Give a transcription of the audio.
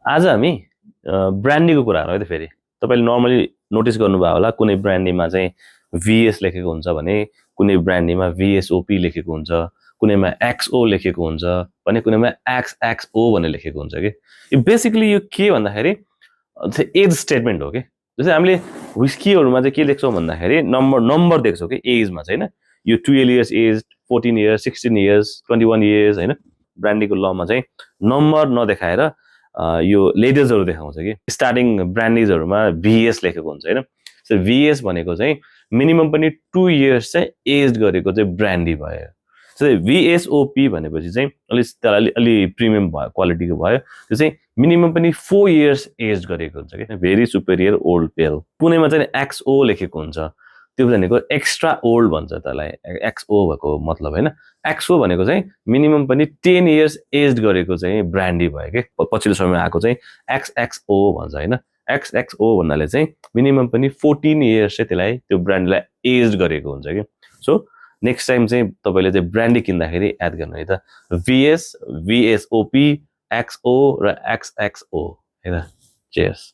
आज हामी ब्रान्डीको कुरा गरौँ है त फेरि तपाईले नर्मली नोटिस गर्नुभयो होला कुनै ब्रान्डीमा चाहिँ VS लेखेको हुन्छ भने कुनै ब्रान्डीमा VSOP लेखेको हुन्छ कुनैमा XO लेखेको हुन्छ भने कुनैमा XXO भनेर लेखेको हुन्छ के यो बेसिकली यो के भन्दाखेरि एज स्टेटमेन्ट हो के जस्तै हामीले व्हिस्कीहरुमा चाहिँ के लेख्छौं भन्दाखेरि नम्बर देख्छौं के एजमा चाहिँ हैन यो 12 years age 14 years 16 years 21 years हैन ब्रान्डीको लमा चाहिँ नम्बर नदेखाएर यो लेडर्सहरु देखाउँछ कि स्टार्टिङ ब्रान्डिजहरुमा VS लेखेको हुन्छ हैन सो VS भनेको चाहिँ मिनिमम पनि 2 इयर्स चाहिँ एज गरेको चाहिँ ब्रान्डी भयो सो VSOP भनेपछि चाहिँ अलि प्रिमियम भयो क्वालिटीको भयो त्यो चाहिँ मिनिमम पनि 4 इयर्स एज गरेको हुन्छ के भेरी सुपेरियर ओल्ड पेल पुणेमा चाहिँ XO लेखेको हुन्छ त्यो भनेको एक्स्ट्रा ओल्ड भन्छ त्यसलाई XO भएको मतलब हैन XO भनेको चाहिँ मिनिमम पनि 10 इयर्स एज गरेको चाहिँ ब्रान्डी भयो के पछिल्लो समयमा आएको चाहिँ XXO भन्छ हैन XXO भन्नाले चाहिँ मिनिमम पनि 14 इयर्स चाहिँ त्यसलाई त्यो ब्रान्डलाई एज गरेको हुन्छ के सो नेक्स्ट टाइम चाहिँ तपाईले चाहिँ ब्रान्डी किन्दाखेरि याद गर्नु है त VS VSOP XO र XXO हैन चेयर्स